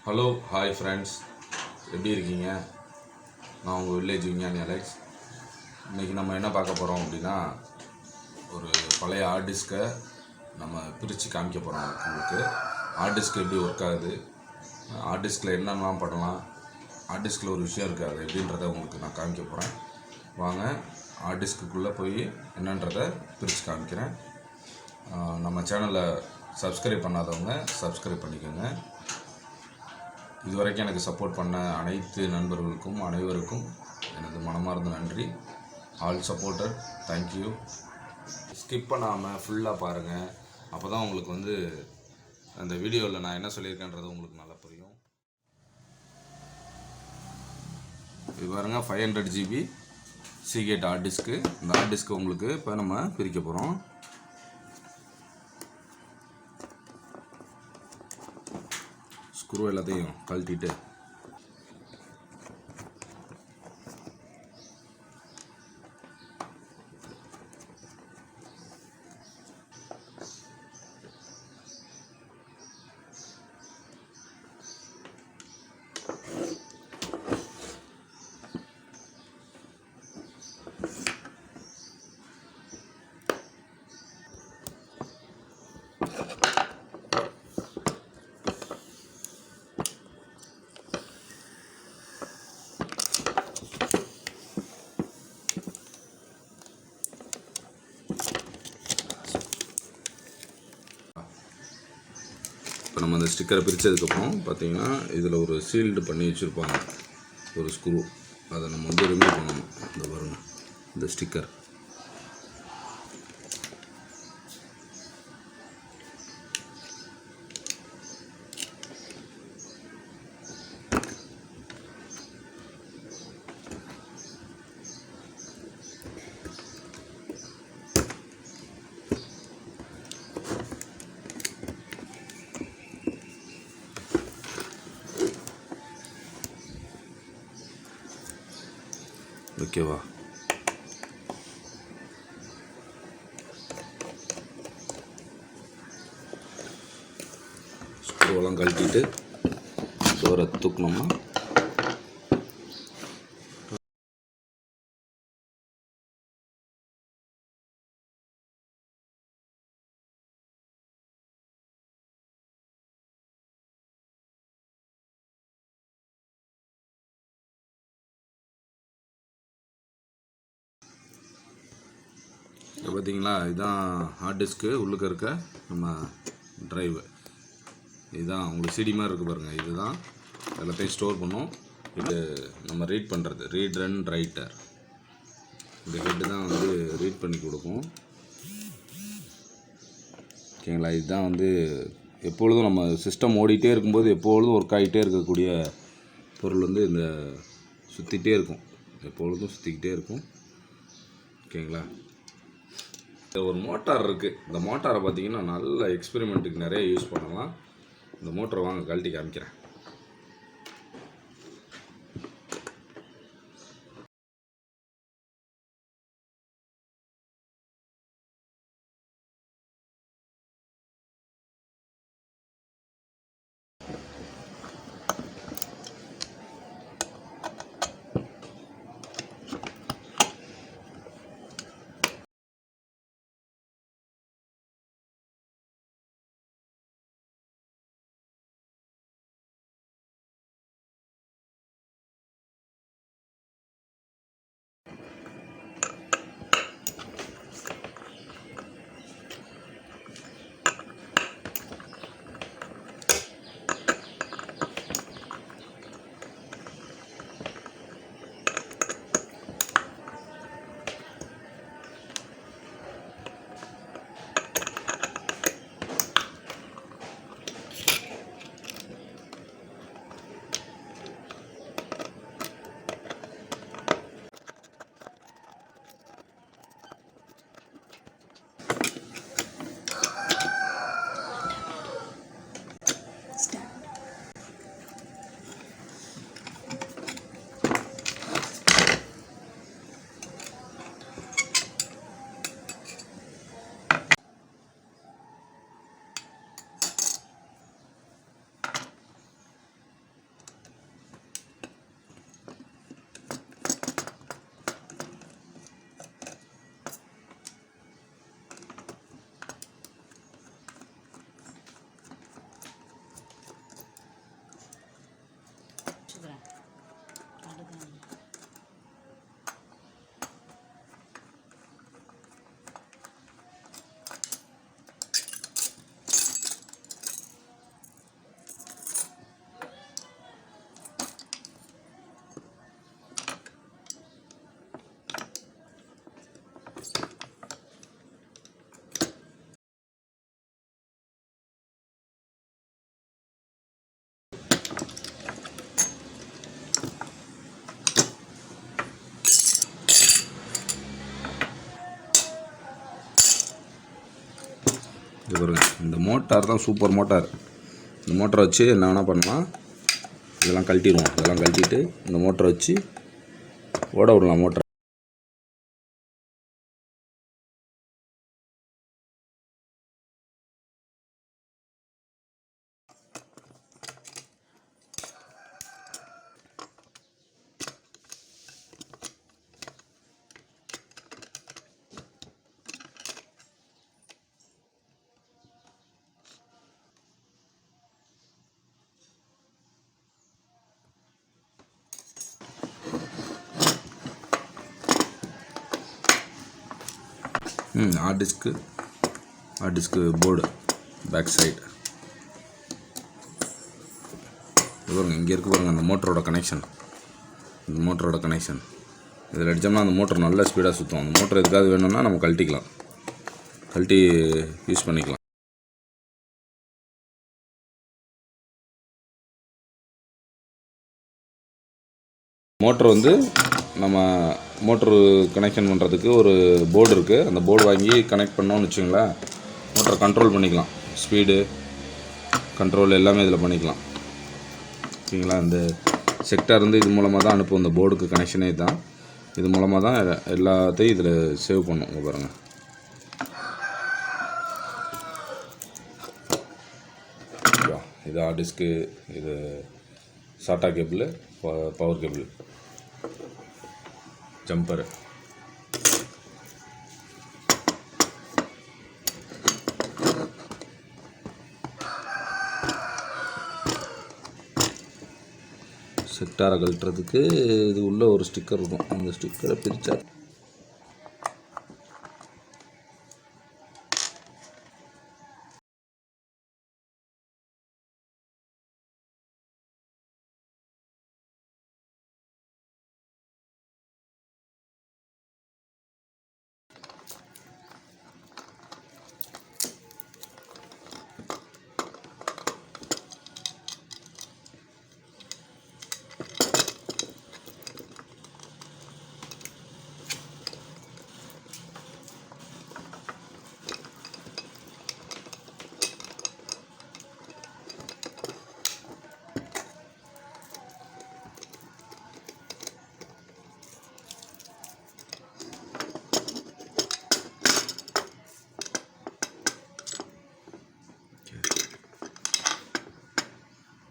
Hello hi friends, எப்படி இருக்கீங்க? நான் உங்கள் வில்லேஜ் விஞ்ஞானி அலெக்ஸ். இன்றைக்கி நம்ம என்ன பார்க்க போகிறோம் அப்படின்னா, ஒரு பழைய ஹார்ட் டிஸ்கை நம்ம பிரித்து காமிக்க போகிறோம். உங்களுக்கு ஹார்ட் டிஸ்க் எப்படி ஒர்க் ஆகுது, ஹார்ட் டிஸ்கில் என்னென்னலாம் பண்ணலாம், ஹார்ட் டிஸ்கில் ஒரு விஷயம் இருக்காது எப்படின்றத உங்களுக்கு நான் காமிக்க போகிறேன். வாங்க ஹார்ட் டிஸ்க்குள்ளே போய் என்னன்றதை பிரித்து காமிக்கிறேன். நம்ம சேனலை சப்ஸ்கிரைப் பண்ணாதவங்க சப்ஸ்கிரைப் பண்ணிக்கோங்க. இதுவரைக்கும் எனக்கு சப்போர்ட் பண்ண அனைத்து நண்பர்களுக்கும் அனைவருக்கும் எனது மனமார்ந்த நன்றி. All supporter, thank you. ஸ்கிப் பண்ணாமல் ஃபுல்லாக பாருங்கள். அப்போ தான் உங்களுக்கு அந்த வீடியோவில் நான் என்ன சொல்லியிருக்கேன்றது உங்களுக்கு நல்லா புரியும். இது பாருங்கள், 500 GB சீகேட் ஹார்ட் டிஸ்க்கு. இந்த ஹார்ட் டிஸ்க்கு உங்களுக்கு இப்போ நம்ம பிரிக்க போகிறோம். ஸ்க்ரூ எல்லாத்தையும் கழட்டிட்டு இப்போ நம்ம அந்த ஸ்டிக்கரை பிரித்ததுக்கப்புறம் பார்த்தீங்கன்னா இதில் ஒரு சீல்டு பண்ணி வச்சுருப்பாங்க ஒரு ஸ்க்ரூ. அதை நம்ம ரிமூவ் பண்ணணும். இந்த பாருங்க, இந்த ஸ்டிக்கர். ஓகேவா? ஸ்க்ரூவெல்லாம் கழட்டிட்டு டோரை தூக்கணும்னா இப்போ பார்த்தீங்களா, இதுதான் ஹார்ட் டிஸ்க்கு உள்ளுக்க இருக்க நம்ம ட்ரைவு. இதுதான் உங்களுக்கு சிடி மாதிரி இருக்குது பாருங்கள். இதுதான் எல்லாத்தையும் ஸ்டோர் பண்ணும். இது நம்ம ரீட் பண்ணுறது ரீட் ரன் ரைட்டர். இந்த ஹெட்டு தான் ரீட் பண்ணி கொடுக்கும். ஓகேங்களா? இதுதான் எப்பொழுதும் நம்ம சிஸ்டம் ஓடிட்டே இருக்கும்போது எப்பொழுதும் ஒர்க் ஆகிட்டே இருக்கக்கூடிய பொருள். இந்த சுற்றிகிட்டே இருக்கும், எப்பொழுதும் சுற்றிக்கிட்டே இருக்கும். ஓகேங்களா? ஒரு மோட்டார் இருக்குது. இந்த மோட்டாரை பார்த்தீங்கன்னா நல்ல எக்ஸ்பெரிமெண்ட்டுக்கு நிறைய யூஸ் பண்ணலாம். இந்த மோட்டரை வாங்க கழட்டி காமிக்கிறேன். இது பாருங்க, இந்த மோட்டார் தான் சூப்பர் மோட்டார். இந்த மோட்டரை வச்சு என்ன வேணால் பண்ணலாம். இதெல்லாம் கழட்டிடுவோம். இதெல்லாம் கழட்டிட்டு இந்த மோட்டரை வச்சு ஓட விடலாம். மோட்டரை ஹார்ட் டிஸ்க்கு போர்டு பேக் சைடு பாருங்க. இங்கே இருக்கு பாருங்கள் அந்த மோட்டரோட கனெக்ஷன். இந்த மோட்டரோட கனெக்ஷன் இதில் அடித்தோம்னா அந்த மோட்டர் நல்ல ஸ்பீடாக சுற்றும். அந்த மோட்டர் எதுக்காவது வேணும்னா நம்ம கழட்டி யூஸ் பண்ணிக்கலாம். மோட்ரு வந்து நம்ம மோட்ரு கனெக்ஷன் பண்ணுறதுக்கு ஒரு போர்டு இருக்குது. அந்த போர்டு வாங்கி கனெக்ட் பண்ணோன்னு வச்சுங்களேன், மோட்டரை கண்ட்ரோல் பண்ணிக்கலாம். ஸ்பீடு கண்ட்ரோல் எல்லாமே இதில் பண்ணிக்கலாம். ஓகேங்களா. இந்த செக்டார் வந்து இது மூலமாக தான் அனுப்பும். இந்த போர்டுக்கு கனெக்ஷனே தான் இது மூலமாக தான் எல்லாத்தையும் இதில் சேவ் பண்ணும். இங்கே பாருங்கள். இது ஹார்ட் டிஸ்க்கு, இது சாட்டா கேபிள், பவர் கேபிள், ஜம்பர். செக்டாரை கழட்டுறதுக்கு இது உள்ள ஒரு ஸ்டிக்கர் இருக்கும். அந்த ஸ்டிக்கரை பிரித்தா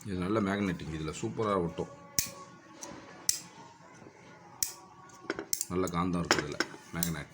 இது நல்ல மேக்னெட்டிக். இதில் சூப்பராக ஒட்டும். நல்ல காந்தம் இருக்குது இதில், மேக்னெட்.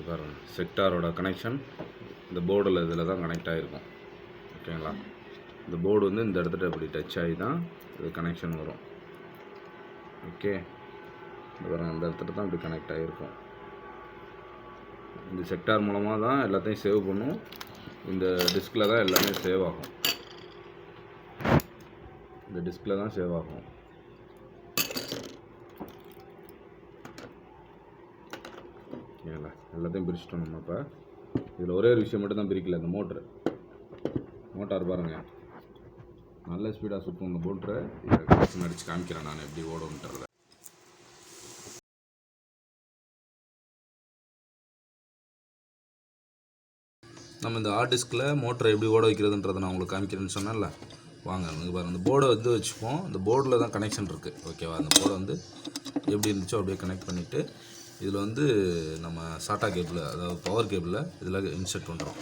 பாருங்க, செக்டாரோட கனெக்ஷன் இந்த போர்டில் இதில் தான் கனெக்ட் ஆகிருக்கும். ஓகேங்களா. இந்த போர்டு வந்து இந்த இடத்துல இப்படி டச் ஆகி தான் இது கனெக்ஷன் வரும். ஓகே. இந்த பாருங்க, இந்த இடத்துல தான் இப்படி கனெக்ட் ஆகிருக்கும். இந்த செக்டார் மூலமாக தான் எல்லாத்தையும் சேவ் பண்ணும். இந்த டிஸ்கில் தான் எல்லாமே சேவ் ஆகும். இந்த டிஸ்கில் தான் சேவ் ஆகும். ஓகேங்களா. எல்லாத்தையும் பிரிச்சுட்டோம் நம்ம. இப்போ இதில் ஒரே ஒரு விஷயம் மட்டும் தான் பிரிக்கல. இந்த மோட்டார் பாருங்கள், நல்ல ஸ்பீடாக சுற்றும் இந்த மோட்டரை. இதை அடித்து காமிக்கிறேன் நான் எப்படி ஓடுன்றத. நம்ம இந்த ஹார்ட் டிஸ்கில் மோட்டரை எப்படி ஓட வைக்கிறதுன்றதை நான் உங்களுக்கு காமிக்கிறேன்னு சொன்னேன்ல. வாங்க, நீங்கள் பாருங்கள். இந்த போர்டை வந்து வச்சுப்போம். இந்த போர்டில் தான் கனெக்ஷன் இருக்குது. ஓகேவா. அந்த போர்டை வந்து எப்படி இருந்துச்சோ அப்படியே கனெக்ட் பண்ணிவிட்டு இதில் வந்து நம்ம சாட்டா கேபிள், அதாவது பவர் கேபிளில் இதில் இன்செர்ட் பண்ணுறோம்.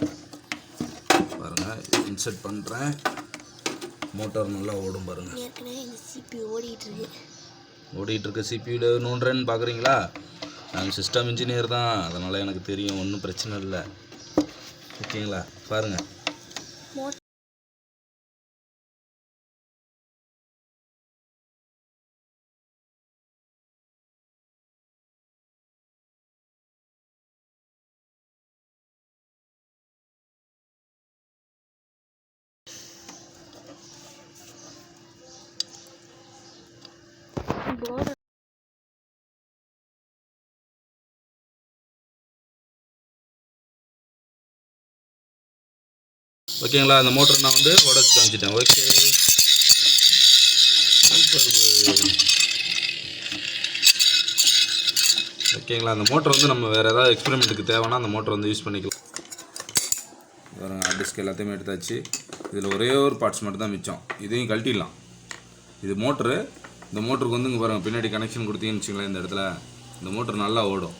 பாருங்கள், இன்செர்ட் பண்ணுறேன். மோட்டார் நல்லா ஓடும் பாருங்கள். ஏற்கனவே இந்த சிபியூ ஓடிட்டுருக்க சிபியூவில் நோண்டுறேன்னு பார்க்குறீங்களா? நான் சிஸ்டம் இன்ஜினியர் தான், அதனால் எனக்கு தெரியும், ஒன்றும் பிரச்சனை இல்லை. ஓகேங்களா? பாருங்கள். ஓகேங்களா? அந்த மோட்டர் நான் வந்து உடச்சி காமிச்சிட்டேன். ஓகே, ஓகேங்களா? அந்த மோட்டர் வந்து நம்ம வேறு ஏதாவது எக்ஸ்பெரிமெண்ட்டுக்கு தேவைன்னா அந்த மோட்டர் வந்து யூஸ் பண்ணிக்கலாம். பாருங்கள், ஹார்ட் டிஸ்க் எல்லாத்தையுமே எடுத்தாச்சு. இதில் ஒரே ஒரு பார்ட்ஸ் மட்டும் தான் மிச்சம். இதையும் கழட்டிடலாம். இது மோட்ரு. இந்த மோட்டருக்கு வந்து இங்கே பாருங்கள், பின்னாடி கனெக்ஷன் கொடுத்தீங்கன்னு வச்சுங்களேன், இந்த இடத்துல இந்த மோட்டர் நல்லா ஓடும்.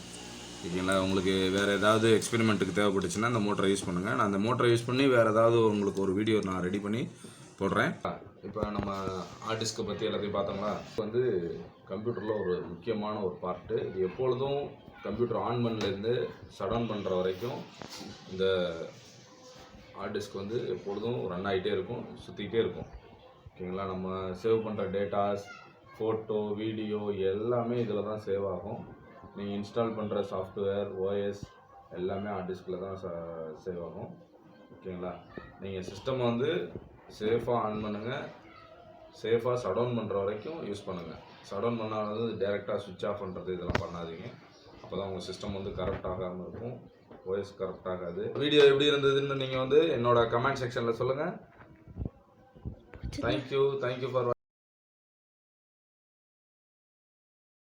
ஓகேங்களா? உங்களுக்கு வேறு ஏதாவது எக்ஸ்பெரிமெண்ட்டுக்கு தேவைப்பட்டுச்சுன்னா இந்த மோட்டரை யூஸ் பண்ணுங்கள். நான் அந்த மோட்டரை யூஸ் பண்ணி வேறு ஏதாவது உங்களுக்கு ஒரு வீடியோ நான் ரெடி பண்ணி போடுறேன். இப்போ நம்ம ஹார்ட் டிஸ்க்கை பற்றி எல்லாத்தையும் பார்த்தோம்னா, வந்து கம்ப்யூட்டரில் ஒரு முக்கியமான ஒரு பார்ட்டு. இது எப்பொழுதும் கம்ப்யூட்டர் ஆன் பண்ணலேருந்து ஷட் டவுன் பண்ணுற வரைக்கும் இந்த ஹார்ட் டிஸ்க் வந்து எப்பொழுதும் ரன் ஆகிட்டே இருக்கும், சுற்றிக்கிட்டே இருக்கும். ஓகேங்களா? நம்ம சேவ் பண்ணுற டேட்டாஸ், ஃபோட்டோ, வீடியோ எல்லாமே இதில் தான் சேவ் ஆகும். நீங்கள் இன்ஸ்டால் பண்ணுற சாஃப்ட்வேர், ஓஎஸ் எல்லாமே ஹார்ட் டிஸ்கில் தான் சேவ் ஆகும். ஓகேங்களா? நீங்கள் சிஸ்டம் வந்து சேஃபாக ஆன் பண்ணுங்கள், சேஃபாக ஷட் டவுன் பண்ணுற வரைக்கும் யூஸ் பண்ணுங்கள். ஷட் டவுன் பண்ணால் வந்து டேரெக்டாக சுவிட்ச் ஆஃப் பண்ணுறது இதெல்லாம் பண்ணாதீங்க. அப்போ தான் உங்கள் சிஸ்டம் வந்து கரெக்ட் ஆகாமல் இருக்கும், ஓஎஸ் கரெக்ட் ஆகாது. வீடியோ எப்படி இருந்ததுன்னு நீங்கள் வந்து என்னோட கமெண்ட் செக்ஷனில் சொல்லுங்கள். Thank you for